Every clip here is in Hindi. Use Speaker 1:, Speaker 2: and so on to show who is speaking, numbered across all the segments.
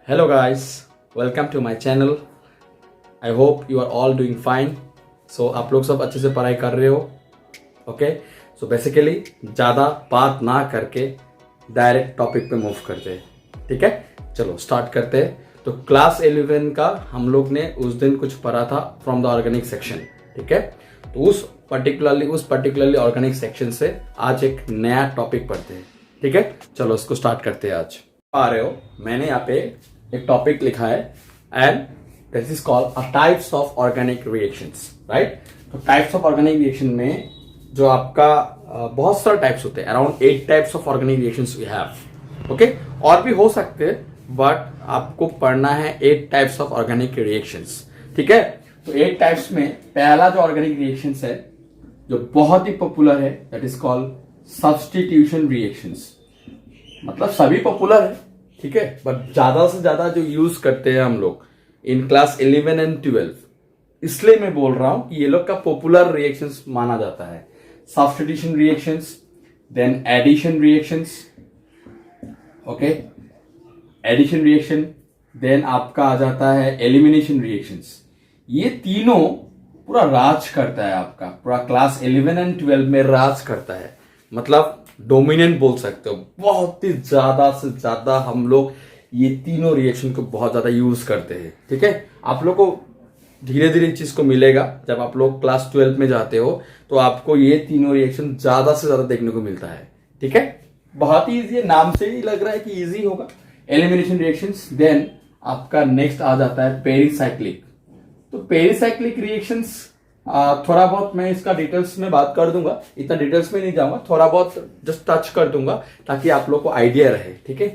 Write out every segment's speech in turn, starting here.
Speaker 1: Hello guys, welcome to my channel. I hope you are all doing fine. So आप लोग सब अच्छे से पढ़ाई कर रहे हो. ओके, सो बेसिकली ज़्यादा बात ना करके डायरेक्ट टॉपिक पे मूव करते हैं. ठीक है, चलो स्टार्ट करते हैं. तो क्लास 11 का हम लोग ने उस दिन कुछ पढ़ा था फ्रॉम द ऑर्गेनिक सेक्शन. ठीक है, तो उस पर्टिकुलरली ऑर्गेनिक सेक्शन से आज एक नया टॉपिक पढ़ते हैं. ठीक है, चलो उसको स्टार्ट करते हैं. आज आ रहे हो, मैंने यहाँ पे एक टॉपिक लिखा है and this is called a types of organic reactions. Right, तो टाइप्स ऑफ ऑर्गेनिक रिएक्शन में जो आपका बहुत सारे टाइप्स होते हैं. Around 8 types of organic reactions we have. Okay, और भी हो सकते हैं बट आपको पढ़ना है 8 टाइप्स ऑफ ऑर्गेनिक रिएक्शंस. ठीक है, तो 8 टाइप्स में पहला जो ऑर्गेनिक रिएक्शंस है जो बहुत ही पॉपुलर है that is called substitution reactions. मतलब सभी पॉपुलर है, ठीक है, बट ज्यादा से ज्यादा जो यूज करते हैं हम लोग इन क्लास 11 एंड 12, इसलिए मैं बोल रहा हूं कि ये लोग का पॉपुलर रिएक्शंस माना जाता है. Substitution reactions, then addition reactions. Okay, addition reaction, then आपका आ जाता है एलिमिनेशन रिएक्शंस. ये तीनों पूरा राज करता है, आपका पूरा क्लास 11 एंड 12 में राज करता है. मतलब डोमिनेंट बोल सकते हो. बहुत ही ज्यादा से ज्यादा हम लोग ये तीनों रिएक्शन को बहुत ज्यादा यूज करते हैं. ठीक है, आप लोग को धीरे धीरे इस चीज को मिलेगा. जब आप लोग क्लास 12 में जाते हो तो आपको ये तीनों रिएक्शन ज्यादा से ज्यादा देखने को मिलता है. ठीक है, बहुत ही इजी है, नाम से ही लग रहा है कि इजी होगा. एलिमिनेशन रिएक्शंस, देन आपका नेक्स्ट आ जाता है पेरिसाइक्लिक. तो पेरिसाइक्लिक रिएक्शंस थोड़ा बहुत मैं इसका डिटेल्स में बात कर दूंगा, इतना डिटेल्स में नहीं जाऊंगा, थोड़ा बहुत जस्ट टच कर दूंगा ताकि आप लोग को आइडिया रहे. ठीक है,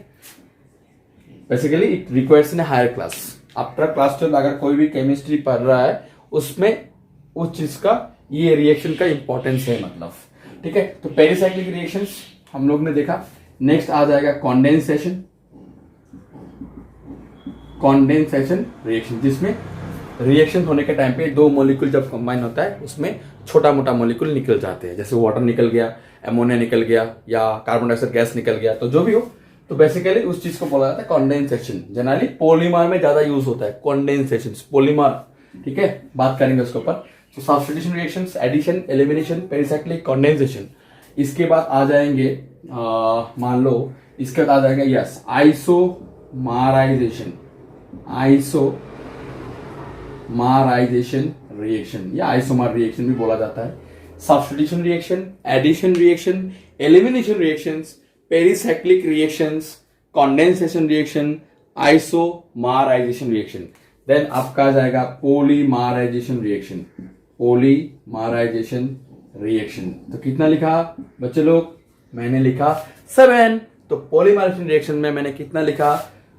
Speaker 1: basically it requires in higher class. After class 12 अगर कोई भी केमिस्ट्री पढ़ रहा है उसमें उस चीज का ये रिएक्शन का इंपॉर्टेंस है. मतलब ठीक है, तो पेरिसाइक्लिक रिएक्शंस हम लोग ने देखा. नेक्स्ट आ जाएगा कॉन्डेंसेशन रिएक्शन, जिसमें रिएक्शन होने के टाइम पे दो मॉलिक्यूल जब कंबाइन होता है उसमें छोटा मोटा मॉलिक्यूल निकल जाते हैं. जैसे वाटर निकल गया, अमोनिया निकल गया, या कार्बन डाइऑक्साइड गैस निकल गया, तो जो भी हो, तो बेसिकली उस चीज को बोला जाता है कॉन्डेंसेशन. जनरली पॉलीमर में ज्यादा यूज होता है कॉन्डेंसेशन, पॉलीमर. ठीक है, बात करेंगे उसके ऊपर. तो substitution reactions, addition, elimination, pericyclic, condensation. इसके बाद आ जाएंगे मान लो इसके बाद आ जाएगा यस आइसोमराइजेशन रिएक्शन या आइसोमर रिएक्शन भी बोला जाता है. Substitution reaction, addition reaction, elimination reactions, pericyclic reactions, condensation reaction, isomerization reaction. Then आपका आ जाएगा पॉलीमराइजेशन रिएक्शन. तो कितना लिखा बच्चे लोग? मैंने लिखा 7. तो पॉलीमराइजेशन रिएक्शन में मैंने कितना लिखा?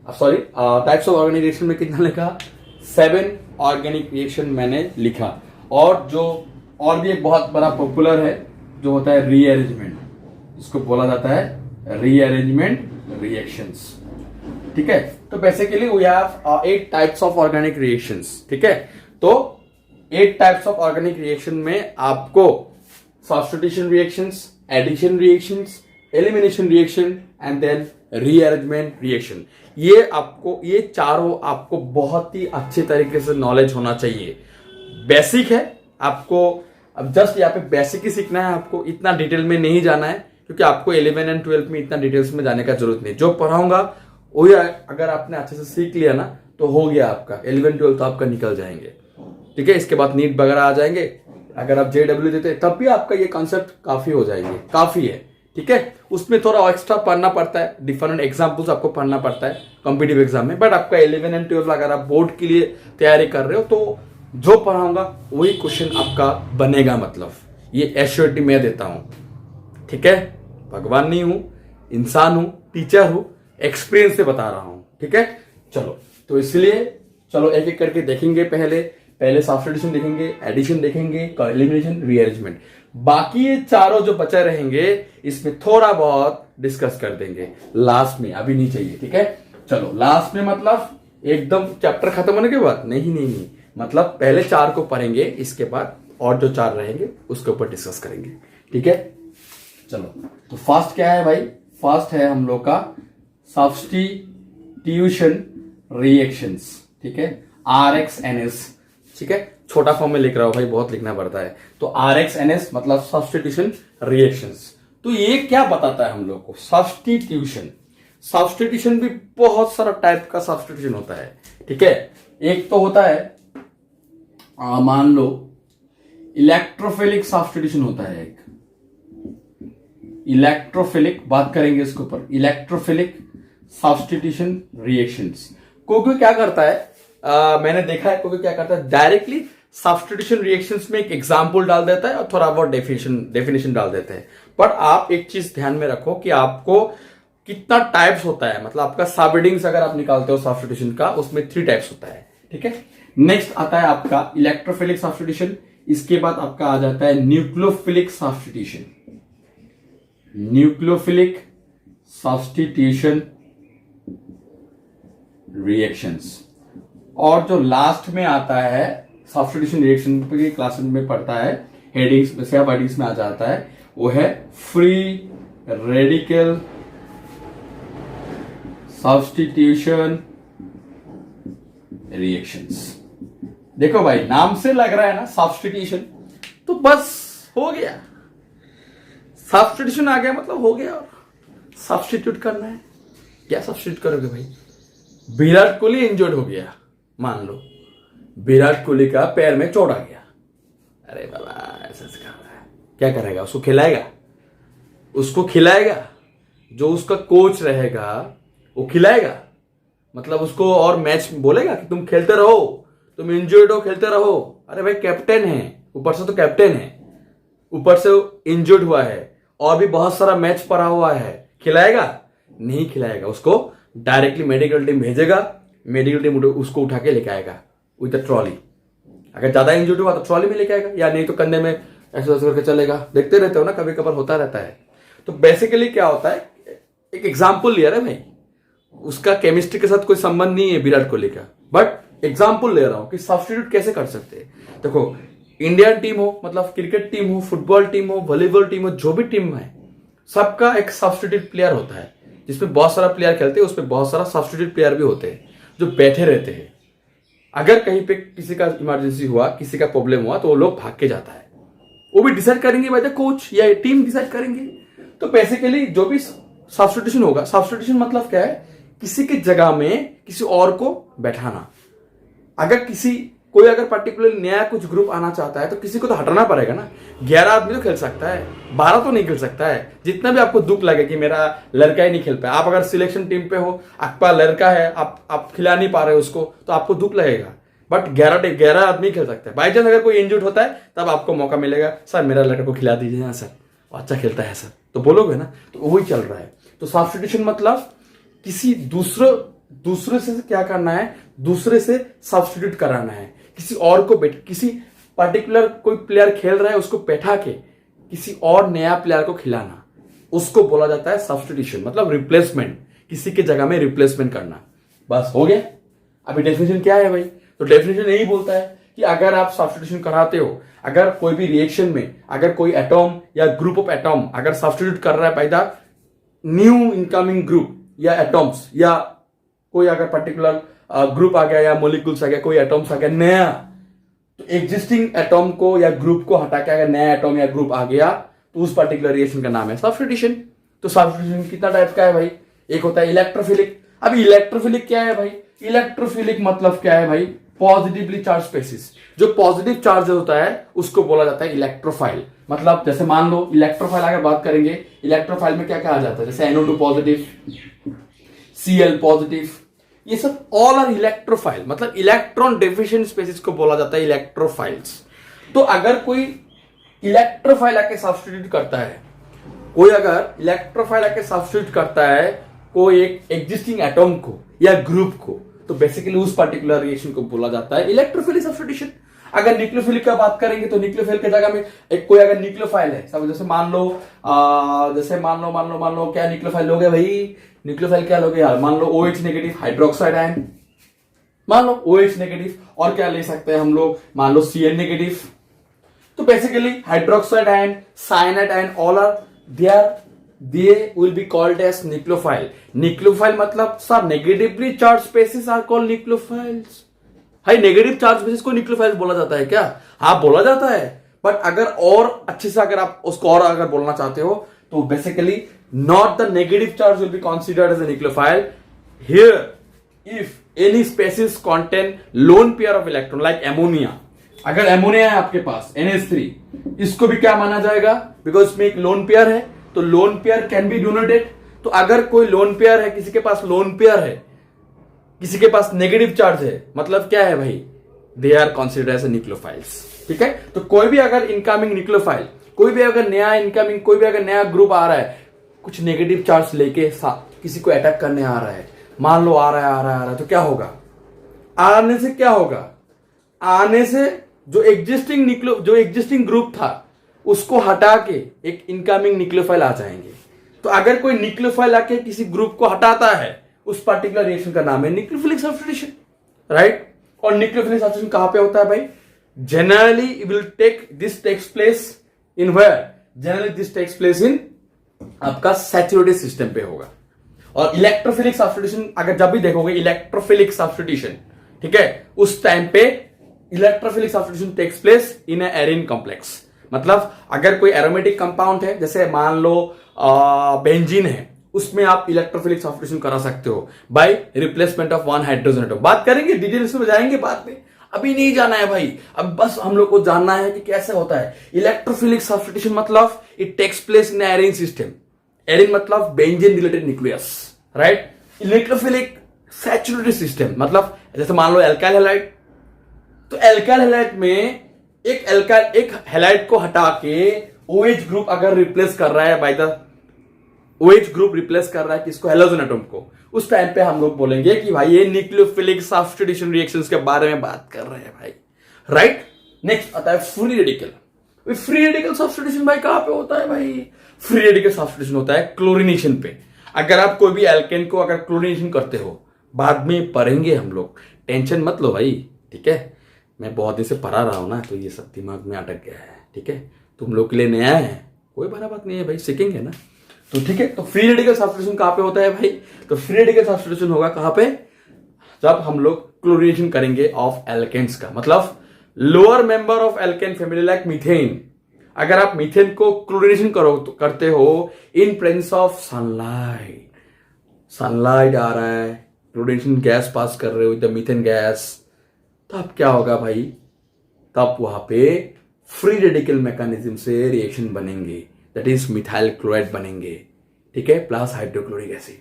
Speaker 1: Sorry, types of organic reaction में कितना लिखा? 7 ऑर्गेनिक रिएक्शन मैंने लिखा. और जो और भी एक बहुत बड़ा पॉपुलर है जो होता है रीअरेंजमेंट. इसको बोला जाता है रीअरेंजमेंट रिएक्शंस. ठीक है, तो basically we have 8 types of organic reactions. ठीक है, तो 8 टाइप्स ऑफ ऑर्गेनिक रिएक्शन में आपको substitution reactions, addition reactions, elimination reaction and then rearrangement reaction, ये चारों आपको बहुत ही अच्छे तरीके से नॉलेज होना चाहिए. बेसिक है आपको, अब जस्ट यहाँ पे बेसिक ही सीखना है आपको, इतना डिटेल में नहीं जाना है क्योंकि आपको 11 एंड 12 में इतना डिटेल्स में जाने का जरूरत नहीं. जो पढ़ाऊंगा वही अगर आपने अच्छे से सीख लिया ना तो हो गया आपका 11 12 तो आपका निकल जाएंगे. ठीक है, इसके बाद नीट वगैरह आ जाएंगे. अगर आप JW देते तब भी आपका ये कॉन्सेप्ट काफी हो जाएंगे, काफी है. ठीक है, उसमें थोड़ा एक्स्ट्रा पढ़ना पड़ता है, डिफरेंट एग्जाम्पल्स आपको पढ़ना पड़ता है कॉम्पिटिटिव एग्जाम में. बट आपका 11 एंड 12 अगर आप बोर्ड के लिए तैयारी कर रहे हो तो जो पढ़ाऊंगा वही क्वेश्चन आपका बनेगा. मतलब ये एश्योरिटी मैं देता हूं. ठीक है, भगवान नहीं हूं, इंसान हूं, टीचर हूं, एक्सपीरियंस से बता रहा हूं. ठीक है, चलो तो इसलिए चलो एक एक करके देखेंगे. पहले सब्स्टिट्यूशन देखेंगे, एडिशन देखेंगे, एलिमिनेशन, रीअरेंजमेंट. बाकी ये चारों जो बचे रहेंगे इसमें थोड़ा बहुत डिस्कस कर देंगे लास्ट में, अभी नहीं चाहिए. ठीक है, चलो लास्ट में मतलब एकदम चैप्टर खत्म होने के बाद नहीं, मतलब पहले 4 को पढ़ेंगे, इसके बाद और जो 4 रहेंगे उसके ऊपर डिस्कस करेंगे. ठीक है, चलो तो फर्स्ट क्या है भाई? फर्स्ट है हम लोग का सब्स्टिट्यूशन रिएक्शंस, ठीक है, RxNS, ठीक है, छोटा फॉर्म में लिख रहा हूं भाई, बहुत लिखना पड़ता है। तो RxNS मतलब सब्स्टिट्यूशन रिएक्शंस। तो ये क्या बताता है हम लोग को? सब्स्टिट्यूशन। सब्स्टिट्यूशन भी बहुत सारा टाइप का सब्स्टिट्यूशन होता है, ठीक है। एक तो होता है मान लो इलेक्ट्रोफिलिक सब्स्टिट्यूशन होता है, एक इलेक्ट्रोफिलिक, बात करेंगे इसके ऊपर, इलेक्ट्रोफिलिक सब्स्टिट्यूशन रिएक्शंस। कोई क्या करता है, मैंने देखा है कोई क्या करता है, डायरेक्टली सब्स्टिट्यूशन रिएक्शंस में एक एग्जांपल डाल देता है और थोड़ा बहुत डेफिनेशन डाल देते हैं। बट आप एक चीज ध्यान में रखो कि आपको कितना टाइप्स होता है, मतलब आपका सबहेडिंग्स अगर आप निकालते हो सब्स्टिट्यूशन का, उसमें 3 टाइप्स होता है, ठीक है। नेक्स्ट आता है आपका इलेक्ट्रोफिलिक सब्स्टिट्यूशन, इसके बाद आपका आ जाता है nucleophilic substitution, nucleophilic substitution reactions, और जो लास्ट में आता है सब्स्टिट्यूशन रिएक्शन की क्लास में पढ़ता है, हेडिंग्स में से हेडिंग्स में आ जाता है, वो है फ्री रेडिकल सब्स्टिट्यूशन रिएक्शंस। देखो भाई, नाम से लग रहा है ना सब्स्टिट्यूशन, तो बस हो गया, सब्स्टिट्यूशन आ गया मतलब हो गया, और सब्स्टिट्यूट करना है। क्या सब्स्टिट्यूट करोगे भाई? विराट कोहली इंजर्ड हो गया, मान लो विराट कोहली का पैर में चोट आ गया, अरे बाबा ऐसा कर रहा है, क्या करेगा? उसको खिलाएगा, उसको खिलाएगा, जो उसका कोच रहेगा वो खिलाएगा, मतलब उसको और मैच बोलेगा कि तुम खेलते रहो, तुम इंजर्ड हो खेलते रहो। अरे भाई कैप्टन है, ऊपर से तो कैप्टन है, ऊपर से इंजर्ड हुआ है और भी बहुत सारा मैच पड़ा हुआ है, खिलाएगा? नहीं खिलाएगा, उसको डायरेक्टली मेडिकल टीम भेजेगा, मेडिकल टीम उसको उठा के लेके आएगा विद द ट्रॉली। अगर ज्यादा इंजर्ड हुआ तो ट्रॉली में लेके आएगा, या नहीं तो कंधे में ऐसे करके चलेगा। देखते रहते हो ना, कभी कभार होता रहता है। तो बेसिकली क्या होता है, एक एग्जाम्पल लिया है भाई, उसका केमिस्ट्री के साथ कोई संबंध नहीं है विराट कोहली का, बट एग्जाम्पल ले रहा हूं कि सब्स्टिट्यूट कैसे कर सकते हैं। देखो, इंडियन टीम हो, मतलब क्रिकेट टीम हो, फुटबॉल टीम हो, वॉलीबॉल टीम हो, जो भी टीम है, सबका एक सब्स्टिट्यूट प्लेयर होता है, जिसमें बहुत सारा प्लेयर खेलते हैं, उसमें बहुत सारा सब्स्टिट्यूट प्लेयर भी होते हैं जो बैठे रहते हैं। अगर कहीं पे किसी का इमरजेंसी हुआ, किसी का प्रॉब्लम हुआ, तो वो लोग भाग के जाता है, वो भी डिसाइड करेंगे बाय द कोच या टीम डिसाइड करेंगे। तो बेसिकली जो भी सब्स्टिट्यूशन होगा, सब्स्टिट्यूशन मतलब क्या है, किसी की जगह में किसी और को बैठाना। अगर कोई अगर पर्टिकुलर नया कुछ ग्रुप आना चाहता है तो किसी को तो हटाना पड़ेगा ना। 11 आदमी तो खेल सकता है, 12 तो नहीं खेल सकता है। जितना भी आपको दुख लगे कि मेरा लड़का ही नहीं खेल पाया, आप अगर सिलेक्शन टीम पे हो, आपका लड़का है, आप खिला नहीं पा रहे हो उसको, तो आपको दुख लगेगा। बट 11 आदमी खेल सकते हैं। बाई चांस अगर कोई इंजर्ड होता है तब आपको मौका मिलेगा, सर मेरा लड़का को खिला दीजिए ना सर, अच्छा खेलता है सर, तो बोलोगे ना। तो वही चल रहा है। तो सब्स्टिट्यूशन मतलब किसी दूसरे से क्या करना है, दूसरे से सब्स्टिट्यूट कराना है, किसी और को किसी पर्टिकुलर कोई प्लेयर खेल रहा है उसको बैठा के किसी और नया प्लेयर को खिलाना, उसको बोला जाता है सब्स्टिट्यूशन, मतलब रिप्लेसमेंट, किसी के जगह में रिप्लेसमेंट करना। बस हो गया। अभी डेफिनेशन क्या है भाई? तो डेफिनेशन यही बोलता है कि अगर आप सब्स्टिट्यूशन कराते हो, अगर कोई भी रिएक्शन में अगर कोई एटॉम या ग्रुप ऑफ एटॉम अगर सब्स्टिट्यूट कर रहा है by the new incoming group या एटॉम्स, या कोई अगर पर्टिकुलर ग्रुप आ गया या मोलिक्यूल्स आ गया, कोई एटॉम्स आ गया नया, तो एग्जिस्टिंग एटॉम को या ग्रुप को हटा के अगर नया एटॉम या ग्रुप आ गया तो उस पर्टिकुलर रिएक्शन का नाम है सब्स्टिट्यूशन। तो सब्स्टिट्यूशन कितना टाइप का है भाई? एक होता है इलेक्ट्रोफिलिक। अब इलेक्ट्रोफिलिक क्या है भाई? इलेक्ट्रोफिलिक मतलब क्या है भाई? Positively charge species. जो पॉजिटिव चार्ज होता है उसको बोला जाता है इलेक्ट्रोफाइल। मतलब जैसे मान लो इलेक्ट्रोफाइल अगर बात करेंगे, इलेक्ट्रोफाइल में क्या क्या आ जाता है, जैसे NO2 पॉजिटिव, Cl पॉजिटिव, ये सब ऑल आर इलेक्ट्रोफाइल। मतलब इलेक्ट्रॉन डेफिशिएंट स्पेसिस को बोला जाता है इलेक्ट्रोफाइल्स। तो अगर कोई इलेक्ट्रोफाइल आके सब्स्टिट्यूट करता है, कोई अगर इलेक्ट्रोफाइल आके सब्स्टिट्यूट करता है कोई एक एग्जिस्टिंग एटॉम को या ग्रुप को, तो बेसिकली उस पर्टिकुलर रिएक्शन को बोला जाता है इलेक्ट्रोफिलिक सब्स्टिट्यूशन। अगर न्यूक्लियोफिलिक का बात करेंगे तो न्यूक्लियोफिल की जगह में एक कोई अगर न्यूक्लियोफाइल है, सब जैसे मान लो क्या न्यूक्लियोफाइल लोगे भाई? न्यूक्लियोफाइल क्या लोगे यार? मान लो OH नेगेटिव हाइड्रोक्साइड आयन, मान लो OH नेगेटिव, और क्या ले सकते हैं हम लोग, मान लो Cl नेगेटिव। तो basically hydroxide ion, cyanide ion, all are they are they will be called as nucleophile. Nucleophile मतलब sir negatively charged species are called nucleophiles. High negative charge species को न्यूक्लियोफाइल्स बोला जाता है क्या? हाँ बोला जाता है, बट अगर और अच्छे से अगर आप उसको और अगर बोलना चाहते हो तो basically not the negative charge will be considered as a nucleophile here if any species contain lone pair of electron like ammonia. अगर एमोनिया है आपके पास NH3, इसको भी क्या माना जाएगा? बिकॉज इसमें एक लोन पेयर है, तो lone pair can be donated. तो अगर कोई लोन पेयर है, किसी के पास लोन पेयर है, किसी के पास नेगेटिव चार्ज है, मतलब क्या है भाई? They are considered as nucleophiles. ठीक है, तो कोई भी अगर इनकमिंग न्यूक्लियोफाइल, कोई भी अगर नया इनकमिंग, कोई भी अगर नया ग्रुप आ रहा है, कुछ नेगेटिव चार्ज लेके किसी को अटैक करने आ रहा है, मान लो आ रहा है, तो क्या होगा? आने से क्या होगा? आने से जो एग्जिस्टिंग ग्रुप था उसको हटा के एक इनकमिंग न्यूक्लियोफाइल आ जाएंगे. तो अगर कोई न्यूक्लियोफाइल आके किसी ग्रुप को हटाता है, उस पर्टिकुलर रिएक्शन का नाम है न्यूक्लियोफिलिक सब्स्टिट्यूशन, राइट? और न्यूक्लियोफिलिक सब्स्टिट्यूशन कहां पे होता है भाई? Generally will this takes place in where? Generally this takes place in आपका सैचुरेटेड सिस्टम पे होगा. और इलेक्ट्रोफिलिक सब्स्टिट्यूशन अगर जब भी देखोगे इलेक्ट्रोफिलिक सब्स्टिट्यूशन, ठीक है, उस टाइम पे electrophilic substitution takes place in a arene complex. मतलब अगर कोई एरोमेटिक कंपाउंड है, जैसे मान लो बेंजीन है, उसमें आप इलेक्ट्रोफिलिक सब्स्टिट्यूशन करा सकते हो by replacement of one hydrogen atom. बात करेंगे, डिटेल्स में जाएंगे बाद में, अभी नहीं जाना है भाई. अब बस हम लोग को जानना है कि कैसे होता है इलेक्ट्रोफिलिक सब्स्टिट्यूशन. मतलब it takes place in arene system. Arene मतलब benzene related nucleus, right? Electrophilic saturated system मतलब जैसे मान लो एल्काइल हैलाइड, तो एल्काइल हैलाइड में एक हैलाइड को हटा के OH ग्रुप अगर रिप्लेस कर रहा है by the OH group replace कर रहा है किसको? हैलोजन एटम को. उस टाइम पे हम लोग बोलेंगे कि भाई ये न्यूक्लियोफिलिक सब्स्टिट्यूशन रिएक्शंस के बारे में बात कर रहे हैं भाई, राइट? नेक्स्ट आता है free radical. Free radical substitution भाई कहां पे होता है भाई? फ्री रेडिकल सब्स्टिट्यूशन होता है क्लोरीनेशन पे. अगर आप कोई भी एल्केन को अगर क्लोरीनेशन करते हो, बाद में पढ़ेंगे हम लोग, टेंशन मत लो भाई, ठीक है? मैं बहुत दिन से पढ़ा रहा हूं ना, तो ये सब दिमाग में अटक गया है, ठीक है? तुम लोग के लिए नया है, कोई बड़ा बात नहीं है भाई, सीखेंगे ना. तो ठीक है, तो फ्री रेडिकल सब्स्टिट्यूशन कहां पे होता है भाई? तो फ्री रेडिकल सब्स्टिट्यूशन होगा कहां पे? जब हम लोग क्लोरीनेशन करेंगे ऑफ एल्केन्स का, मतलब lower member of alkane family like methane. अगर आप मीथेन को क्लोरीनेशन करते हो in presence of sunlight, sunlight आ रहा है, क्लोरीनेशन गैस पास कर रहे हो विद द मीथेन गैस, तब क्या होगा भाई? तब वहां पे फ्री रेडिकल मैकेनिज्म से रिएक्शन बनेंगे, दैट इज मिथाइल क्लोराइड बनेंगे, ठीक है, प्लस हाइड्रोक्लोरिक एसिड.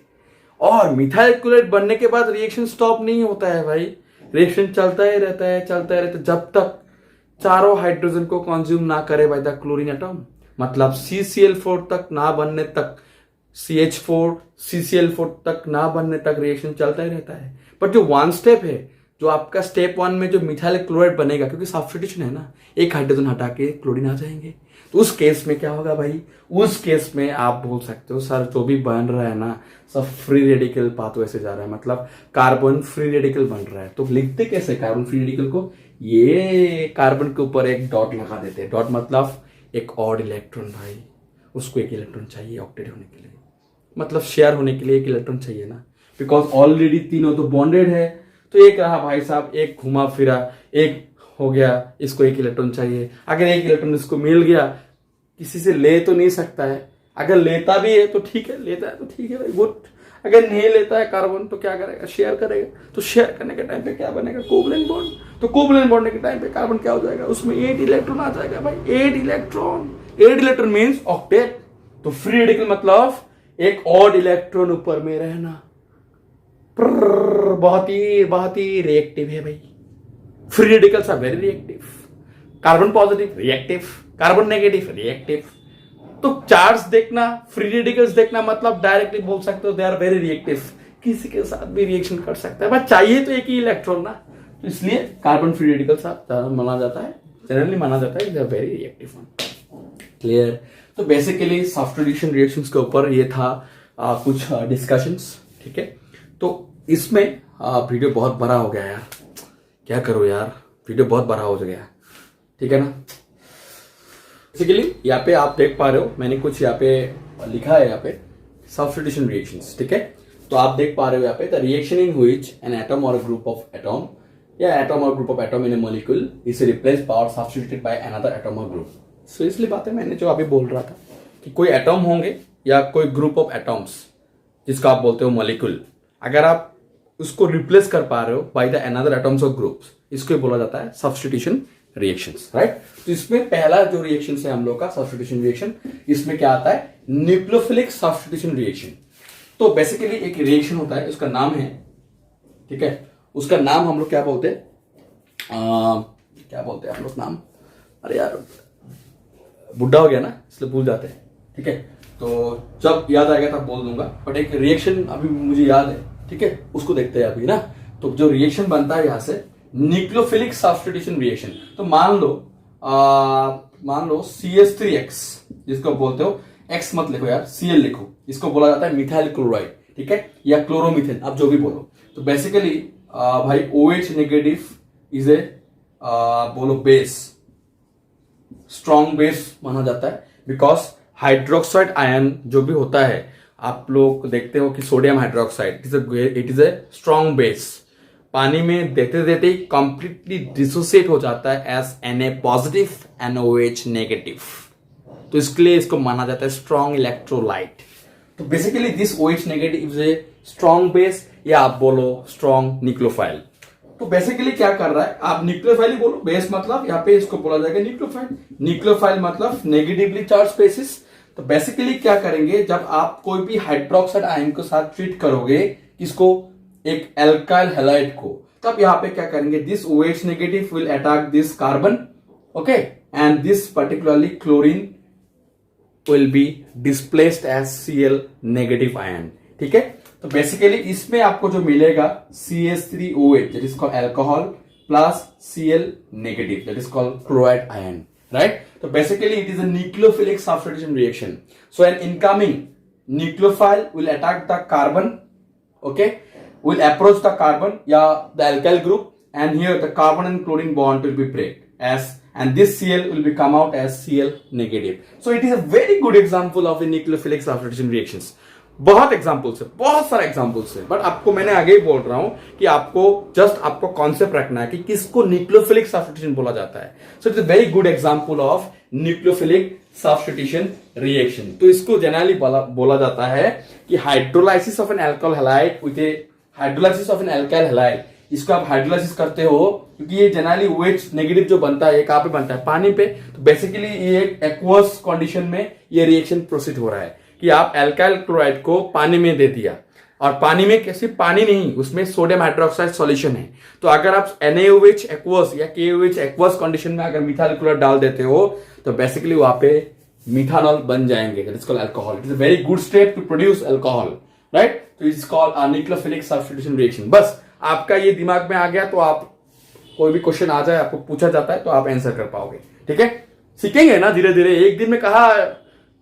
Speaker 1: और मिथाइल क्लोराइड बनने के बाद रिएक्शन स्टॉप नहीं होता है भाई, रिएक्शन चलता ही रहता है जब तक चारों हाइड्रोजन को कंज्यूम ना करे बाय द क्लोरीन एटम. मतलब CCl4 तक ना बनने तक, CH4 CCl4 तक ना बनने तक रिएक्शन चलता ही रहता है. बट जो वन स्टेप है, जो आपका स्टेप 1 में जो मिथाइल क्लोराइड बनेगा, क्योंकि सब्स्टिट्यूशन है ना, एक हाइड्रोजन हटा के क्लोरीन आ जाएंगे, तो उस केस में क्या होगा भाई? उस केस में आप बोल सकते हो सर जो भी बन रहा है ना, सब फ्री रेडिकल पाथवे से जा रहा है, मतलब कार्बन फ्री रेडिकल बन रहा है. तो लिखते कैसे कार्बन फ्री रेडिकल को? ये कार्बन के ऊपर एक डॉट लगा देते हैं. डॉट मतलब एक ऑड इलेक्ट्रॉन भाई, उसको एक इलेक्ट्रॉन चाहिए ऑक्टेट होने के लिए, मतलब शेयर होने के लिए एक इलेक्ट्रॉन चाहिए ना, बिकॉज ऑलरेडी तीनों तो बॉन्डेड है. तो एक रहा भाई साहब, एक घुमा फिरा, एक हो गया, इसको एक इलेक्ट्रॉन चाहिए. अगर एक इलेक्ट्रॉन इसको मिल गया, किसी से ले तो नहीं सकता है, अगर लेता भी है तो ठीक है, लेता है तो ठीक है भाई, गुड. अगर नहीं लेता है कार्बन तो क्या करेगा? शेयर करेगा. तो शेयर करने के टाइम पे क्या बनेगा? Covalent bond. तो कोवलेंट बॉन्ड के टाइम पे कार्बन क्या हो जाएगा? उसमें 8 इलेक्ट्रॉन आ जाएगा भाई, 8 इलेक्ट्रॉन मीन्स ऑक्टेट. तो फ्री रेडिकल मतलब एक ऑड इलेक्ट्रॉन ऊपर में रहना. बहुत ही रिएक्टिव है भाई. Free radicals are very reactive. Carbon positive reactive, carbon negative reactive. तो चार्ज देखना, फ्री रेडिकल्स देखना, मतलब डायरेक्टली बोल सकते हो दे आर वेरी रिएक्टिव. किसी के साथ भी रिएक्शन कर सकता है, बट चाहिए तो एक ही इलेक्ट्रॉन ना, तो इसलिए कार्बन फ्री रेडिकल्स माना जाता है, जनरली माना जाता है they are very reactive. Clear? तो बेसिकली सब्स्टिट्यूशन रिएक्शंस के ऊपर ये था कुछ डिस्कशंस, ठीक है? तो इसमें वीडियो बहुत बड़ा हो गया यार, क्या करो यार, वीडियो बहुत बड़ा हो गया, ठीक है ना? बेसिकली यहाँ पे आप देख पा रहे हो, मैंने कुछ यहाँ पे लिखा है यहाँ पे सब्स्टिट्यूशन रिएक्शंस, ठीक है। तो आप देख पा रहे हो यहाँ पे the reaction in which an atom और ग्रुप ऑफ एटम या एटम और group of atom in A molecule is replaced और सब्स्टिट्यूटेड बाय अनदर एटम और ग्रुप। सो इसलिए बात है मैंने जो अभी बोल रहा था कि कोई एटम होंगे या कोई ग्रुप ऑफ एटम्स जिसका आप बोलते हो मॉलिक्यूल, अगर आप उसको रिप्लेस कर पा रहे हो बाय द अनदर एटम्स और ग्रुप्स, इसको बोला जाता है सब्स्टिट्यूशन रिएक्शंस, राइट। तो इसमें पहला जो रिएक्शन है हम लोग का सब्स्टिट्यूशन रिएक्शन, इसमें क्या आता है न्यूक्लियोफिलिक सब्स्टिट्यूशन रिएक्शन। तो बेसिकली एक रिएक्शन होता है, उसका नाम है, ठीक है, उसका नाम हम लोग क्या बोलते हैं, क्या बोलते हैं हम लोग नाम, अरे यार बुढ़ा हो गया ना इसलिए भूल जाते हैं, ठीक है। तो जब याद आएगा तब बोल दूंगा, बट एक रिएक्शन अभी मुझे याद है, ठीक है, उसको देखते हैं अभी ना। तो जो रिएक्शन बनता है यहां से न्यूक्लियोफिलिक सब्स्टिट्यूशन रिएक्शन। तो मान लो CH3X, जिसको बोलते हो, X मत लिखो यार, Cl लिखो, इसको बोला जाता है मिथाइल क्लोराइड, ठीक है, या क्लोरोमीथेन, आप जो भी बोलो। तो बेसिकली भाई OH नेगेटिव इज ए बोलो बेस, स्ट्रॉन्ग बेस माना जाता है, बिकॉज हाइड्रोक्साइड आयन जो भी होता है, आप लोग देखते हो कि sodium hydroxide it is a strong base, पानी में देते देते कंप्लीटली डिसोसिएट हो जाता है as Na positive NOH negative. तो इसके लिए इसको माना जाता है स्ट्रॉन्ग इलेक्ट्रोलाइट। तो basically this OH negative is a strong base, या आप बोलो स्ट्रॉन्ग न्यूक्लियोफाइल। तो बेसिकली क्या कर रहा है, आप न्यूक्लियोफाइल ही बोलो, बेस मतलब यहाँ पे इसको बोला जाएगा न्यूक्लियोफाइल। न्यूक्लियोफाइल मतलब नेगेटिवली चार्ज स्पेसिस। तो बेसिकली क्या करेंगे, जब आप कोई भी हाइड्रोक्साइड आयन के साथ ट्रीट करोगे, किसको, एक एल्काइल हैलाइड को, तब यहाँ पे क्या करेंगे, this OH negative will attack this carbon, okay, and this particularly chlorine will be displaced as Cl negative ion, ठीक है। तो बेसिकली इसमें आपको जो मिलेगा CH3OH that is called alcohol plus Cl negative that is called chloride ion, right. तो basically it is a nucleophilic substitution reaction. So an incoming nucleophile will attack the carbon, okay, will approach the carbon, the alkyl group, and here the carbon and chlorine bond will be break and this Cl will be come out as Cl negative. So it is a very good example of a nucleophilic substitution reactions. बहुत एग्जाम्पल्स है, बहुत सारे एग्जाम्पल्स है, बट आपको मैंने आगे ही बोल रहा हूं कि आपको कॉन्सेप्ट रखना है कि किसको न्यूक्लियोफिलिक सब्स्टिट्यूशन बोला जाता है। So it's a very good example of nucleophilic substitution reaction. तो इसको जनरली बोला जाता है कि hydrolysis of an alcohol halide with a hydrolysis of an alkyl halide. इसको आप हाइड्रोलाइसिस करते हो क्योंकि ये जनरली OH नेगेटिव जो बनता है, ये कहां पे बनता है, पानी पे। तो बेसिकली ये एक्वस कंडीशन में ये रिएक्शन प्रोसीड हो रहा है कि आप अल्काइल क्लोराइड को पानी में दे दिया, और पानी में कैसे, पानी नहीं, उसमें सोडियम हाइड्रोक्साइड सॉल्यूशन है। तो अगर आप NaOH एक्वस या KOH एक्वस कंडीशन में अगर मिथाइल क्लोराइड डाल देते हो, तो बेसिकली वहां पे मिथानॉल बन जाएंगे, that is called alcohol. It is a very good step to produce alcohol, right. तो it's called a nucleophilic substitution reaction. बस आपका ये दिमाग में आ गया, तो आप कोई भी क्वेश्चन आ जाए, आपको पूछा जाता है, तो आप आंसर कर पाओगे, ठीक है। सीखेंगे ना धीरे धीरे, एक दिन में कहा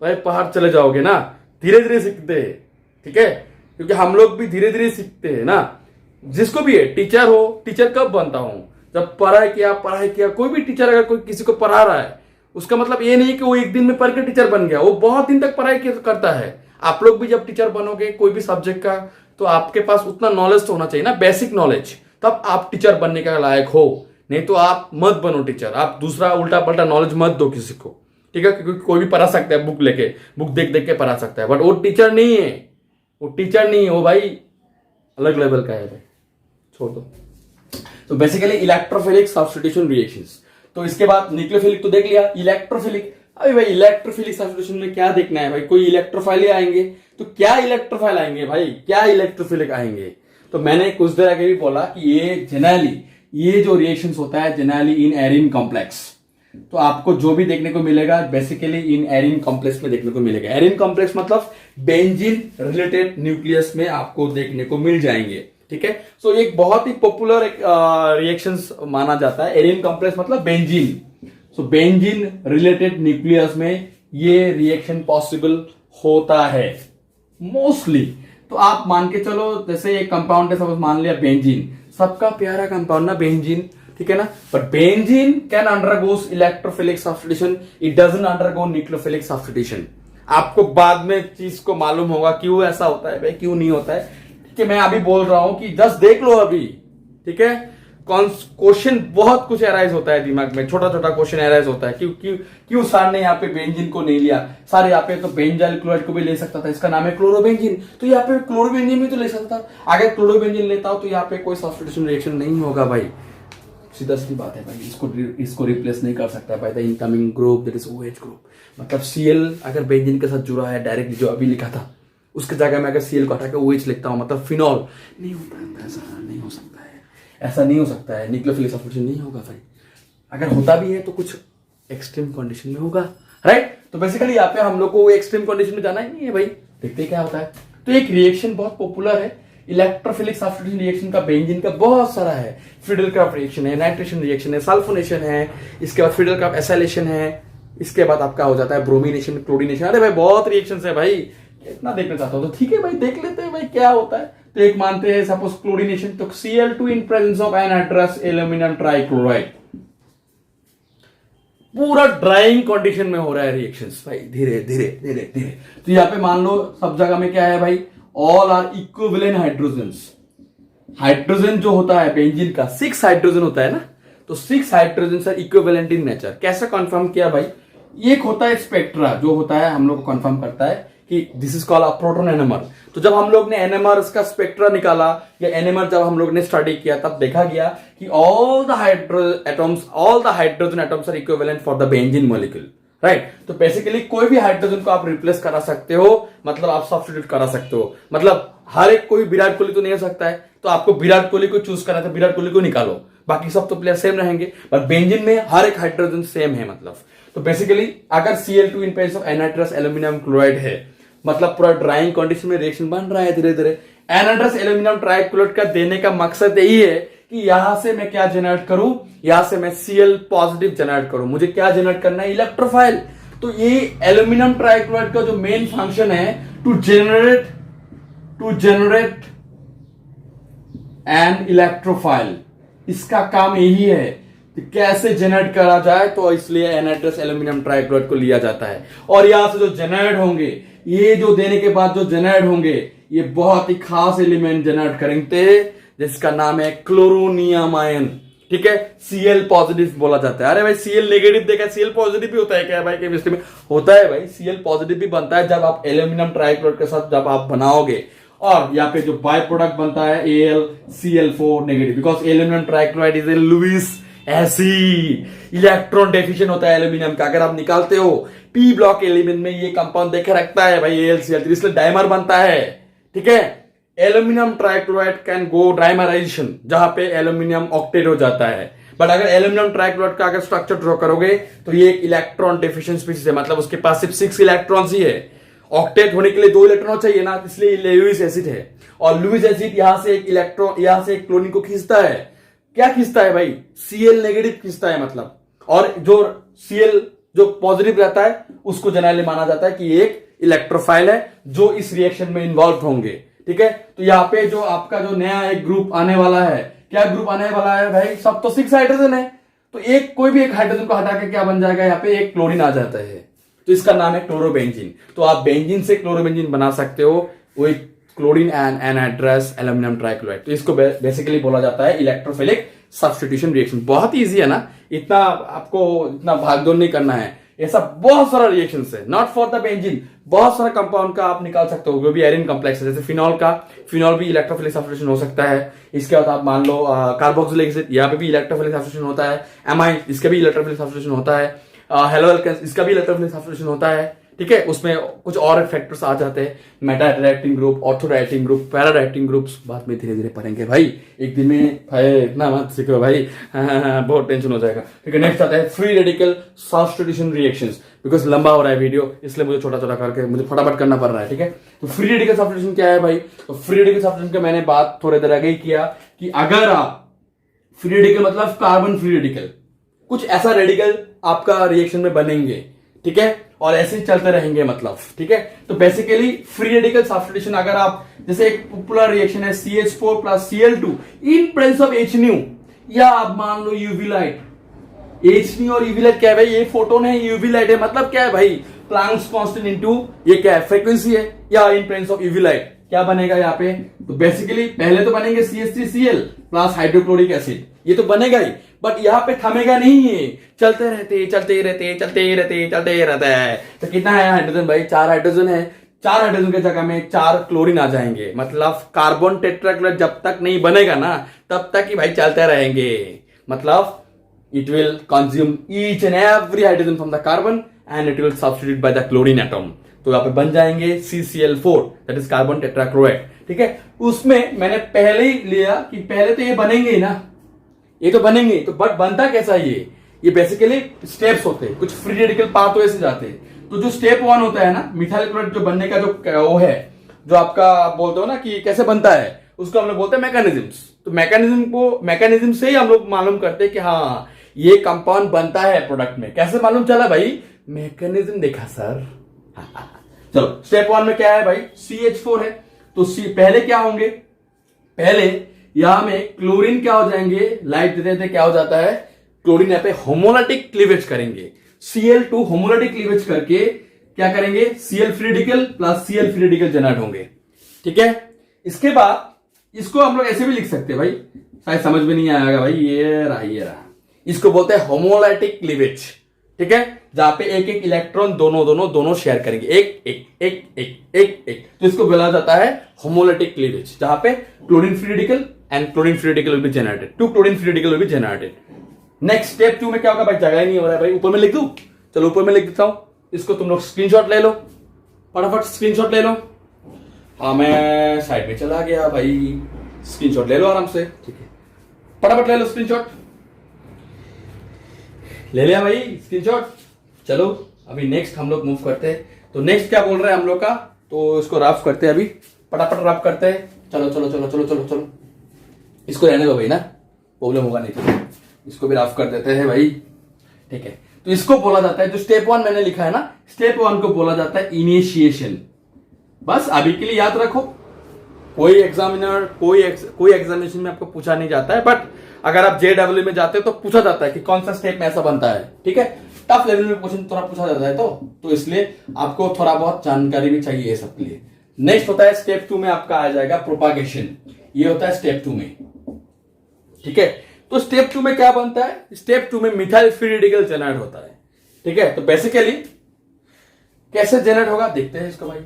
Speaker 1: भाई पहाड़ चले जाओगे ना, धीरे धीरे सीखते हैं, ठीक है, क्योंकि हम लोग भी धीरे धीरे सीखते हैं ना। जिसको भी है, टीचर हो, टीचर कब बनता हूं, जब पढ़ाई किया। कोई भी टीचर अगर कोई किसी को पढ़ा रहा है, उसका मतलब ये नहीं कि वो एक दिन में पढ़ के टीचर बन गया, वो बहुत दिन तक पढ़ाई करता है। आप लोग भी जब टीचर बनोगे कोई भी सब्जेक्ट का, तो आपके पास उतना नॉलेज तो होना चाहिए ना, बेसिक नॉलेज, तब आप टीचर बनने का लायक हो। नहीं तो आप मत बनो टीचर, आप दूसरा उल्टा पल्टा नॉलेज मत दो किसी को, ठीक है, क्योंकि कोई भी पढ़ा सकता है, बुक देख देख के पढ़ा सकता है, बट वो टीचर नहीं है, वो भाई अलग लेवल का है भाई, छोड़ दो। तो बेसिकली इलेक्ट्रोफिलिक सब्स्टिट्यूशन रिएक्शंस। तो इसके बाद न्यूक्लियोफिलिक तो देख लिया, इलेक्ट्रोफिलिक। अभी भाई इलेक्ट्रोफिलिक सब्स्टिट्यूशन में क्या देखना है भाई, कोई इलेक्ट्रोफाइल ही आएंगे, तो क्या इलेक्ट्रोफाइल आएंगे भाई, क्या इलेक्ट्रोफिलिक आएंगे। तो मैंने कुछ देर आगे भी बोला कि ये जनरली ये जो रिएक्शंस होता है जनरली इन एरिन कॉम्प्लेक्स। तो आपको जो भी देखने को मिलेगा बेसिकली इन एरिन कॉम्प्लेक्स में देखने को मिलेगा। एरिन कॉम्प्लेक्स मतलब बेंजीन रिलेटेड न्यूक्लियस में आपको देखने को मिल जाएंगे, ठीक है। सो एक बहुत ही पॉपुलर रिएक्शंस माना जाता है, एरिन कॉम्प्लेक्स मतलब बेंजीन। सो बेंजीन रिलेटेड न्यूक्लियस में ये रिएक्शन पॉसिबल होता है मोस्टली। तो आप मान के चलो, जैसे एक कंपाउंड है, सपोज मान लिया बेंजीन, सबका प्यारा कंपाउंड ना बेंजीन, ठीक है ना, but benzene can undergoes electrophilic substitution, it doesn't undergo nucleophilic substitution. आपको बाद में चीज को मालूम होगा क्यों ऐसा होता है भाई, क्यों नहीं होता है। ठीक है, मैं अभी बोल रहा हूं कि जस्ट देख लो अभी। ठीक है, क्वेश्चन बहुत कुछ एराइज होता है दिमाग में, छोटा छोटा क्वेश्चन एराइज होता है। क्यों क्यों क्यों सर ने यहाँ पे बेंजीन को नहीं लिया? सर यहाँ पे तो बेंजाइल क्लोराइड को भी ले सकता था, इसका नाम है क्लोरोबेंजीन, तो यहाँ पे क्लोरोबेंजीन भी तो ले सकता था। अगर क्लोरोबेंजीन लेता हो तो यहाँ पे कोई सब्स्टिट्यूशन रिएक्शन नहीं होगा भाई, सीधा सी बात है भाई। इसको रिप्लेस नहीं कर सकता by the incoming group, that is OH group. मतलब Cl अगर बेंजीन के साथ जुड़ा है डायरेक्टली, जो अभी लिखा था, उसके जगह में अगर Cl को हटा के OH लिखता हूं, मतलब फिनॉल नहीं होता है। ऐसा नहीं हो सकता है, ऐसा नहीं हो सकता है। न्यूक्लियोफिलिक सब्स्टिट्यूशन नहीं होगा भाई। अगर होता भी है तो कुछ एक्सट्रीम कंडीशन में होगा, राइट। तो बेसिकली यहाँ पे हम लोग को एक्सट्रीम कंडीशन में जाना ही नहीं है भाई, देखते क्या होता है। तो एक रिएक्शन बहुत पॉपुलर है इलेक्ट्रोफिलिक सब्स्टिट्यूशन रिएक्शन का, बेंजीन का बहुत सारा है। फ्रीडल-क्राफ्ट रिएक्शन है, नाइट्रेशन रिएक्शन है, सल्फोनेशन है, इसके बाद फ्रीडल-क्राफ्ट एसाइलेशन है, इसके बाद आपका हो जाता है ब्रोमिनेशन, क्लोरीनेशन। अरे भाई बहुत रिएक्शंस है भाई, इतना देखना चाहता हूं तो ठीक है भाई, देख लेते हैं भाई क्या होता है। तो एक मानते हैं सपोज क्लोरीनेशन, तो Cl2 in presence of anhydrous aluminium trichloride, पूरा ड्राइंग कंडीशन में हो रहा है रिएक्शंस भाई, धीरे धीरे धीरे धीरे। तो यहाँ पे मान लो सब जगह में क्या है भाई, all are equivalent hydrogens. Hydrogen जो होता है बेंजीन का 6 हाइड्रोजन होता है ना, तो 6 hydrogen are equivalent in nature. कैसे कंफर्म किया भाई? एक होता है स्पेक्ट्रा, जो होता है हम लोग को कंफर्म करता है कि this is called a proton NMR. तो जब हम लोग ने एनएमआर का स्पेक्ट्रा निकाला, या एनएमआर जब हम लोग ने स्टडी किया, तब देखा गया कि all the hydrogen atoms are equivalent for the benzene molecule, right. तो बेसिकली कोई भी हाइड्रोजन को आप रिप्लेस करा सकते हो, मतलब आप सब्स्टिट्यूट करा सकते हो। मतलब हर एक कोई विराट कोहली तो नहीं हो सकता है, तो आपको विराट कोहली को चूज करना है तो विराट कोहली को निकालो, बाकी सब तो प्लेयर सेम रहेंगे, बट बेंजीन में हर एक हाइड्रोजन सेम है। मतलब तो बेसिकली अगर Cl2 in place of anhydrous aluminium chloride है, मतलब पूरा ड्राइंग कंडीशन में रिएक्शन बन रहा है धीरे धीरे। एनाइट्रस एल्यूमिनियम ट्राइक्लोराइड का देने का मकसद यही है कि यहां से मैं क्या जनरेट करूं, यहां से मैं Cl पॉजिटिव जनरेट करूं। मुझे क्या जनरेट करना है? इलेक्ट्रोफाइल। तो ये एल्यूमिनियम ट्राइक्लोराइड का जो मेन फंक्शन है, टू जनरेट एन इलेक्ट्रोफाइल, इसका काम यही है कि कैसे जनरेट करा जाए। तो इसलिए एनाइट्रस एल्यूमिनियम ट्राइक्लोराइड को लिया जाता है, और यहां से जो जनरेट होंगे, ये जो देने के बाद जो जनरेट होंगे, ये बहुत ही खास एलिमेंट जनरेट करेंगे जिसका नाम है क्लोरोनियम आयन। ठीक है, Cl पॉजिटिव बोला जाता है। अरे भाई Cl नेगेटिव देखा, Cl पॉजिटिव भी होता है क्या भाई? केमिस्ट्री में होता है भाई, Cl पॉजिटिव भी बनता है जब आप एल्यूमिनियम ट्राइक्लोराइड के साथ जब आप बनाओगे। और यहाँ पे जो बाय प्रोडक्ट बनता है AlCl4 negative, because aluminium trichloride is a Lewis acid. Electron deficient होता है एल्यूमिनियम का, अगर आप निकालते हो पी ब्लॉक एलिमेंट में ये कंपाउंड देखे रखता है भाई AlCl3, इसलिए डाइमर बनता है। ठीक है, aluminium trichloride can go dimerisation, जहां पे एल्यूमिनियम ऑक्टेट हो जाता है। बट अगर एल्यूमिनियम ट्राइक्लोराइड का अगर स्ट्रक्चर ड्रॉ करोगे तो ये एक इलेक्ट्रॉन डेफिशिएंट स्पीशीज है, मतलब उसके पास सिर्फ 6 इलेक्ट्रॉन्स ही है। ऑक्टेट होने के लिए 2 इलेक्ट्रॉन चाहिए ना, इसलिए लुईस एसिड है। और लुईस एसिड यहां से एक इलेक्ट्रॉन, यहां से एक क्लोरीन को खींचता है। क्या खींचता है भाई? Cl नेगेटिव खींचता है मतलब। और जो Cl जो पॉजिटिव रहता है उसको जनरली माना जाता है कि एक इलेक्ट्रोफाइल है जो इस रिएक्शन में इन्वॉल्व होंगे। ठीक है, तो यहाँ पे जो आपका जो नया एक ग्रुप आने वाला है, क्या ग्रुप आने वाला है भाई? सब तो 6 हाइड्रोजन है, तो एक कोई भी एक हाइड्रोजन को हटा के क्या बन जाएगा? यहाँ पे एक क्लोरीन आ जाता है, तो इसका नाम है क्लोरोबेंजीन। तो आप बेंजीन से क्लोरोबेंजीन बना सकते हो, वो एक क्लोरीन एंड एनाइड्रस एल्यूमिनियम ट्राइक्लोराइड। तो इसको बेसिकली बोला जाता है इलेक्ट्रोफिलिक सब्स्टिट्यूशन रिएक्शन। बहुत ही इजी है ना, इतना आपको इतना भागदौड़ नहीं करना है। ऐसा बहुत सारा रिएक्शन है, नॉट फॉर द बेंजीन, बहुत सारा कंपाउंड का आप निकाल सकते हो जो भी एरिन कॉम्प्लेक्स है। जैसे फिनॉल भी इलेक्ट्रोफिलिक सब्स्टिट्यूशन हो सकता है। इसके बाद आप मान लो कार्बोक्सिलिक एसिड, यहाँ पे भी इलेक्ट्रोफिलिक सब्स्टिट्यूशन होता है। एमाइन, इसका भी इलेक्ट्रोफिलिक सब्स्टिट्यूशन होता है। हेलोअल्केन्स, इसका भी इलेक्ट्रोफिलिक सब्स्टिट्यूशन होता है। ठीक है, उसमें कुछ और फैक्टर्स आ जाते हैं, Meta directing group, ortho directing group, para directing groups, बाद में धीरे धीरे पढ़ेंगे भाई, एक दिन में भाई इतना मत सीखो भाई, बहुत टेंशन हो जाएगा। ठीक है, नेक्स्ट आता है free radical substitution reactions. Because लंबा हो रहा है वीडियो, इसलिए मुझे छोटा छोटा करके मुझे फटाफट करना पड़ रहा है। ठीक है, तो फ्री रेडिकल सब्स्टिट्यूशन क्या है भाई? तो फ्री रेडिकल सब्स्टिट्यूशन का मैंने बात थोड़ी देर आगे ही किया कि अगर आप फ्री रेडिकल मतलब कार्बन फ्री रेडिकल, कुछ ऐसा रेडिकल आपका रिएक्शन में बनेंगे। ठीक है, और ऐसे ही चलते रहेंगे मतलब। ठीक है, तो बेसिकली फ्री रेडिकल सब्स्टिट्यूशन अगर आप, जैसे एक पॉपुलर रिएक्शन है CH4 plus Cl2 in presence of HNu, या आप मान लो यूवी लाइट। HNu और यूवी लाइट क्या है भाई? ये फोटोन है, यूवी लाइट है। मतलब क्या है भाई? प्लैंक्स कांस्टेंट इनटू ये क्या है, फ्रीक्वेंसी है, या इन प्रेजेंस ऑफ यूवी लाइट क्या बनेगा यहाँ पे, तो बेसिकली पहले तो बनेंगे CH3Cl प्लस हाइड्रोक्लोरिक एसिड, ये तो बनेगा ही, बट यहाँ पे थमेगा नहीं है, चलते रहते हैं। तो कितना है हाइड्रोजन भाई, 4 हाइड्रोजन है, 4 हाइड्रोजन के जगह में 4 क्लोरीन आ जाएंगे, मतलब कार्बन टेट्राक्लोराइड जब तक नहीं बनेगा ना तब तक ही भाई चलते रहेंगे, मतलब it will consume each and every hydrogen from the carbon and it will substitute by the chlorine atom। तो यहाँ पे बन जाएंगे CCl4 that is carbon tetrachloride, ठीक है। उसमें मैंने पहले ही लिया कि पहले तो ये बनेंगे ही ना, ये तो बनेंगे, तो बट बनता कैसा ये बेसिकली स्टेप्स होते हैं, कुछ फ्री रेडिकल पाथवे से जाते हैं। तो जो स्टेप 1 होता है ना मिथाइल क्लोराइड जो बनने का जो वो है, जो आपका आप बोलते हो ना कि कैसे बनता है, उसको हम लोग बोलते हैं मैकेनिज्म्स। तो मैकेनिज्म से ही हम लोग मालूम करते हैं कि हाँ ये कंपाउंड बनता है प्रोडक्ट में। कैसे मालूम चला भाई, मैकेनिज्म देखा सर। चलो स्टेप 1 में क्या है भाई, CH4 है, तो पहले क्या होंगे, पहले यहां में क्लोरीन क्या हो जाएंगे, लाइट देते देते क्या हो जाता है, क्लोरीन यहाँ पे होमोलैटिक क्लीवेज करेंगे, Cl2 होमोलैटिक क्लीवेज करके क्या करेंगे, Cl free radical plus Cl free radical generate होंगे, ठीक है। इसके बाद इसको हम लोग ऐसे भी लिख सकते हैं भाई, शायद समझ में नहीं आएगा भाई, ये रहा, इसको बोलते हैं होमोलैटिक क्लीवेज, ठीक है, जहां पे एक एक इलेक्ट्रॉन दोनों शेयर करेंगे, एक, तो इसको बोला जाता है होमोलैटिक क्लीवेज, जहां पे chlorine free radical and chlorine free radical will be generated, 2 chlorine free radical will be generated. Next step 2 में क्या होगा भाई, जगह ही नहीं हो रहा है भाई, ऊपर में लिख दूं, चलो ऊपर में लिख देता हूं, इसको तुम लोग स्क्रीनशॉट ले लो, फटाफट स्क्रीनशॉट ले लो। हाँ मैं साइड में चला गया भाई, स्क्रीनशॉट ले लो आराम से, ठीक है, फटाफट ले लो स्क्रीनशॉट, ले लिया भाई स्क्रीनशॉट। चलो अभी नेक्स्ट हम लोग मूव करते हैं, तो नेक्स्ट क्या बोल रहे हैं हम लोग का, तो इसको रफ करते हैं, अभी फटाफट रफ करते हैं, चलो इसको रहने दो भाई ना, प्रॉब्लम होगा नहीं तो इसको भी रफ कर देते हैं भाई, ठीक है। तो इसको बोला जाता है, जो स्टेप 1 मैंने लिखा है ना, स्टेप 1 को बोला जाता है इनिशिएशन। बस अभी के लिए याद रखो, कोई एग्जामिनर कोई एग्जामिनेशन में आपको पूछा नहीं जाता है, बट अगर आप JW में जाते हो तो पूछा जाता है कि कौन सा स्टेप में ऐसा बनता है, ठीक है। टफ लेवल में क्वेश्चन थोड़ा पूछा जाता है, तो इसलिए आपको थोड़ा बहुत जानकारी भी चाहिए ये सब के लिए। नेक्स्ट होता है स्टेप 2 में आपका आ जाएगा प्रोपागेशन, ये होता है स्टेप 2 में, ठीक है। तो स्टेप 2 में क्या बनता है, स्टेप 2 में मिथाइल फ्री रेडिकल जनरेट होता है, ठीक है। तो बेसिकली कैसे जनरेट होगा देखते हैं इसको भाई,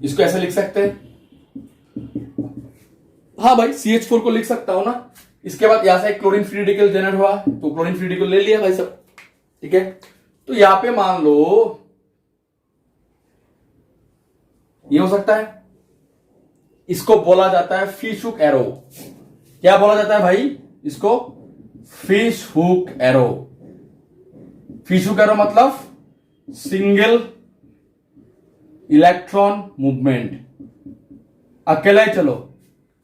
Speaker 1: इसको ऐसे लिख सकते हैं, हाँ भाई CH4 को लिख सकता हूं ना, इसके बाद यहां से क्लोरीन फ्री रेडिकल जनरेट हुआ, तो क्लोरीन फ्री रेडिकल ले लिया भाई सब, ठीक है। तो यहां पे मान लो ये हो सकता है, इसको बोला जाता है फिश हुक एरो। क्या बोला जाता है भाई इसको, fish hook arrow. Fish hook arrow मतलब सिंगल इलेक्ट्रॉन मूवमेंट, अकेला ही चलो,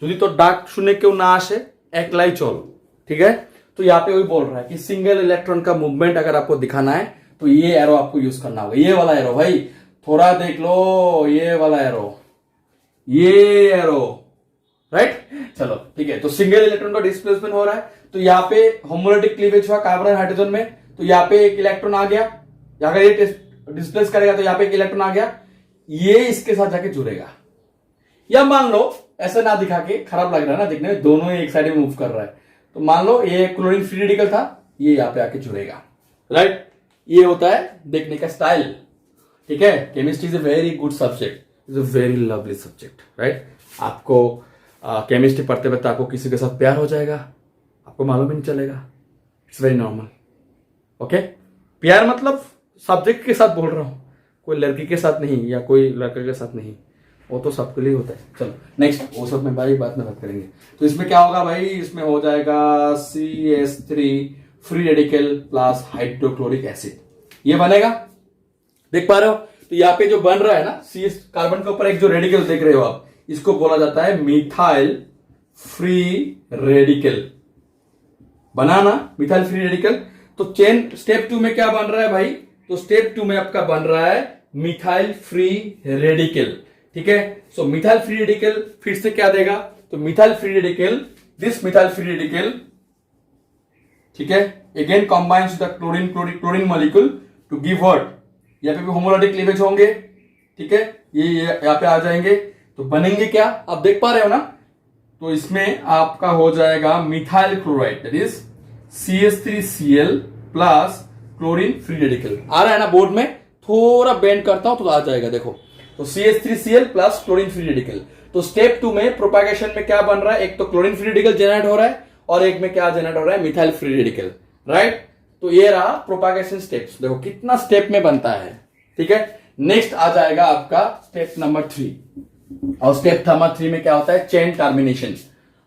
Speaker 1: যদি तो डाक शून्य क्यों ना आशे एकला ही चलो, ठीक है। तो यहां पे वही बोल रहा है कि सिंगल इलेक्ट्रॉन का मूवमेंट अगर आपको दिखाना है तो ये एरो आपको यूज करना होगा, ये वाला एरो भाई, थोड़ा देख लो, ये वाला एरो, ये एरो, राइट। चलो ठीक है, तो सिंगल इलेक्ट्रॉन का डिस्प्लेसमेंट हो रहा है, तो यहाँ पे होमोलैटिक क्लीवेज हुआ कार्बन हाइड्रोजन में, तो यहाँ पे एक इलेक्ट्रॉन आ गया, अगर ये डिस्प्लेस करेगा तो यहाँ पे एक इलेक्ट्रॉन आ गया, ये इसके साथ जाके जुड़ेगा। या मान लो ऐसा ना दिखा के, खराब लग रहा है ना देखने में, दोनों ही एक साइड में मूव कर रहा है, तो मान लो ये क्लोरीन फ्री रेडिकल था, ये यहाँ पे आके जुड़ेगा, राइट। ये होता है देखने का स्टाइल, ठीक है। Chemistry is a very good subject, is a very lovely subject, right. आपको केमिस्ट्री पढ़ते पढ़ते आपको किसी के साथ प्यार हो जाएगा, आपको मालूम ही नहीं चलेगा, इट्स वेरी नॉर्मल, ओके। प्यार मतलब सब्जेक्ट के साथ बोल रहा हूं, कोई लड़की के साथ नहीं या कोई लड़के के साथ नहीं, वो तो सबके लिए होता है। चलो नेक्स्ट, वो सब में भाई बाद में बात करेंगे। तो इसमें क्या होगा भाई, इसमें हो जाएगा CH3 free radical plus hydrochloric acid, ये बनेगा, देख पा रहे हो। तो यहाँ पे जो बन रहा है ना, CS कार्बन के ऊपर एक जो रेडिकल देख रहे हो आप, इसको बोला जाता है मिथाइल फ्री रेडिकल, बनाना मिथाइल फ्री रेडिकल। तो चेन स्टेप 2 में क्या बन रहा है भाई, तो स्टेप 2 में आपका बन रहा है मिथाइल फ्री रेडिकल, ठीक है। सो मिथाइल फ्री रेडिकल फिर से क्या देगा, तो methyl free radical, this methyl free radical, ठीक है, again combines the chlorine molecule to give what, यहाँ पे भी होमोलॉजिक क्लीवेज होंगे, ठीक है, ये यहाँ पे आ जाएंगे, तो बनेंगे क्या, आप देख पा रहे हो ना। तो इसमें आपका हो जाएगा methyl chloride, that is CH3Cl plus chlorine free radical. आ रहा है ना बोर्ड में, थोड़ा बेंड करता हूं तो आ जाएगा, देखो। तो CH3Cl plus chlorine free radical. तो स्टेप 2 में प्रोपागेशन में क्या बन रहा है, एक तो क्लोरीन फ्री रेडिकल जनरेट हो रहा है और एक में क्या जनरेट हो रहा है, मिथाइल फ्री रेडिकल, राइट। तो ये रहा प्रोपागेशन स्टेप्स, देखो कितना स्टेप में बनता है, ठीक है। नेक्स्ट आ जाएगा आपका स्टेप नंबर 3, और स्टेप नंबर 3 में क्या होता है, चेन टर्मिनेशन।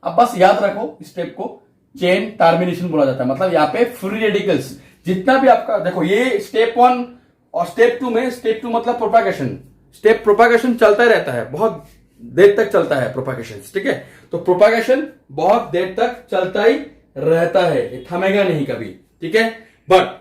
Speaker 1: अब बस याद रखो स्टेप को, चेन टर्मिनेशन बोला जाता है, मतलब यहाँ पे फ्री रेडिकल्स जितना भी आपका, देखो ये स्टेप 1 और स्टेप 2 में, स्टेप 2 मतलब प्रोपागेशन, स्टेप प्रोपागेशन चलता ही रहता है, बहुत देर तक चलता है प्रोपागेशन, ठीक है। तो प्रोपागेशन बहुत देर तक चलता ही रहता है, ये थमेगा नहीं कभी, ठीक है। बट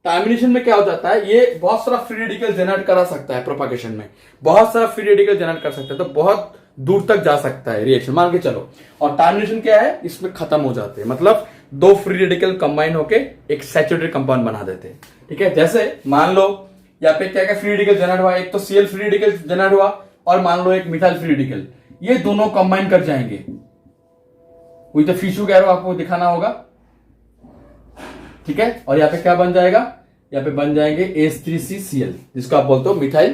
Speaker 1: टर्मिनेशन में क्या हो जाता है, ये बहुत सारा फ्री रेडिकल जनरेट करा सकता है, प्रोपागेशन में बहुत सारा फ्री रेडिकल जनरेट कर सकता है, तो बहुत दूर तक जा सकता है रिएक्शन, मान के चलो। और टर्मिनेशन क्या है, इसमें खत्म हो जाते हैं, मतलब दो फ्री रेडिकल कंबाइन होके एक सैचुरेटेड कंपाउंड बना देते हैं, ठीक है। जैसे मान लो यहाँ पे क्या क्या फ्री रेडिकल जनरेट हुआ, एक तो Cl फ्री रेडिकल जनरेट हुआ और मान लो एक मिथाइल फ्री रेडिकल, ये दोनों कंबाइन कर जाएंगे। वही तो फिशू एरो आपको दिखाना होगा, ठीक है। और यहाँ पे क्या बन जाएगा, यहाँ पे बन जाएंगे H3CCl, जिसको आप बोलते हो मिथाइल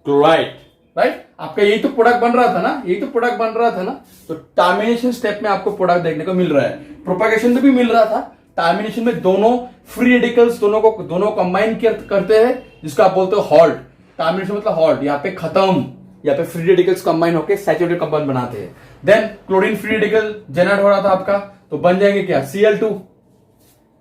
Speaker 1: क्लोराइड, राइट। आपका यही तो प्रोडक्ट बन रहा था ना, यही तो प्रोडक्ट बन रहा था ना। तो टर्मिनेशन स्टेप में आपको प्रोडक्ट देखने को मिल रहा है, प्रोपागेशन में भी मिल रहा था, टर्मिनेशन में दोनों फ्री रेडिकल्स दोनों कंबाइन करते हैं, जिसको आप बोलते हो हॉल्ट। टर्मिनेशन मतलब हॉल्ट, यहाँ पे खत्म, यहाँ पे फ्री रेडिकल्स कंबाइन होकर सैचुरेटेड कंपाउंड बनाते हैं। Then chlorine free radical generate हो रहा था आपका, तो बन जाएंगे क्या, Cl2,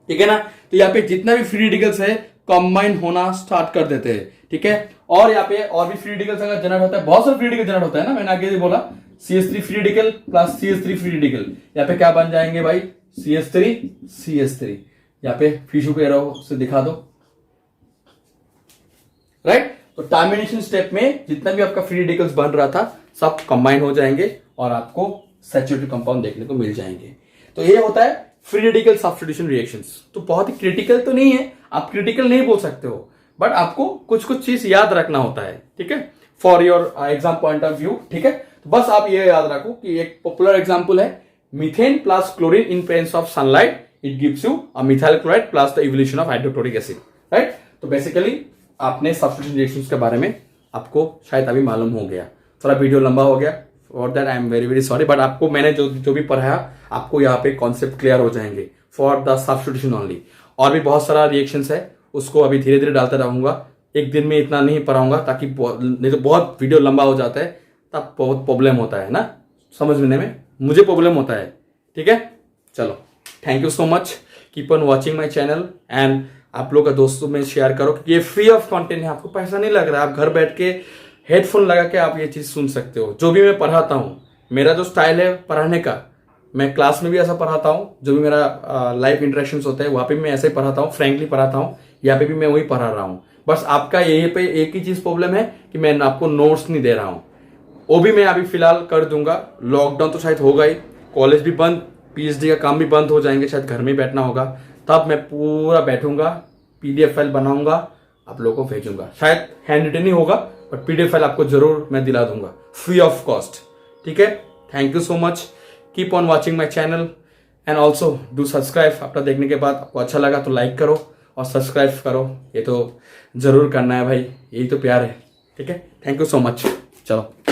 Speaker 1: ठीक है ना। तो यहाँ पे जितना भी फ्री रेडिकल्स है कंबाइन होना स्टार्ट कर देते हैं, ठीक है। और यहाँ पे और भी फ्री रेडिकल्स अगर जनरेट होता है, बहुत सारे फ्री रेडिकल जनरेट होता है ना, मैंने आगे बोला CH3 free radical plus CH3 free radical, यहाँ पे क्या बन जाएंगे भाई, CH3 यहाँ पे फिशू के एरो से दिखा दो, राइट। तो टर्मिनेशन स्टेप में जितना भी आपका फ्री रेडिकल्स बन रहा था सब कंबाइन हो जाएंगे और आपको सैचुरेटेड कंपाउंड देखने को मिल जाएंगे। तो ये होता है फ्री रेडिकल सब्स्टिट्यूशन रिएक्शंस। तो बहुत ही क्रिटिकल तो नहीं है, आप क्रिटिकल नहीं बोल सकते हो, बट आपको कुछ कुछ चीज याद रखना होता है, ठीक है, for your exam point of view, ठीक है। तो बस आप ये याद रखो कि एक पॉपुलर एग्जाम्पल है methane plus chlorine in presence of sunlight, it gives you a methyl chloride plus the evolution of hydrochloric acid, right. तो बेसिकली आपने सब्स्टिट्यूशन रिएक्शंस के बारे में आपको शायद अभी मालूम हो गया, थोड़ा वीडियो लंबा हो गया, for that I am very very sorry, but आपको मैंने जो भी पढ़ाया आपको यहाँ पे कॉन्सेप्ट क्लियर हो जाएंगे फॉर द सब्स्टिट्यूशन ओनली। और भी बहुत सारा रिएक्शंस है, उसको अभी धीरे धीरे डालता रहूंगा, एक दिन में इतना नहीं पढ़ाऊंगा, ताकि नहीं तो बहुत वीडियो लंबा हो जाता है, तब बहुत प्रॉब्लम होता है ना समझने में, मुझे प्रॉब्लम होता है, ठीक है। चलो, thank you so much, keep on watching my channel and आप लोग का दोस्तों में शेयर करो, क्योंकि ये फ्री ऑफ कंटेंट है, आपको पैसा नहीं लग रहा है, आप घर बैठ के हेडफोन लगा के आप ये चीज सुन सकते हो। जो भी मैं पढ़ाता हूँ, मेरा जो स्टाइल है पढ़ाने का, मैं क्लास में भी ऐसा पढ़ाता हूँ, जो भी मेरा लाइव इंटरेक्शन होते हैं वहां पे मैं ऐसे ही पढ़ाता हूँ, फ्रेंकली पढ़ाता हूँ, यहाँ पे भी मैं वही पढ़ा रहा हूँ। बस आपका यही पे एक ही चीज प्रॉब्लम है कि मैं आपको नोट्स नहीं दे रहा हूँ, वो भी मैं अभी फिलहाल कर दूंगा। लॉकडाउन तो शायद होगा ही, कॉलेज भी बंद, PhD का काम भी बंद हो जाएंगे, शायद घर में ही बैठना होगा, तब मैं पूरा बैठूंगा, PDF फाइल बनाऊंगा, आप लोगों को भेजूंगा। शायद हैंड रिटन ही होगा, बट PDF फाइल आपको जरूर मैं दिला दूंगा फ्री ऑफ कॉस्ट, ठीक है। Thank you so much, keep on watching my channel and also do subscribe. अपना देखने के बाद आपको अच्छा लगा तो लाइक करो और सब्सक्राइब करो, ये तो जरूर करना है भाई, यही तो प्यार है, ठीक है। थैंक यू सो मच, चलो।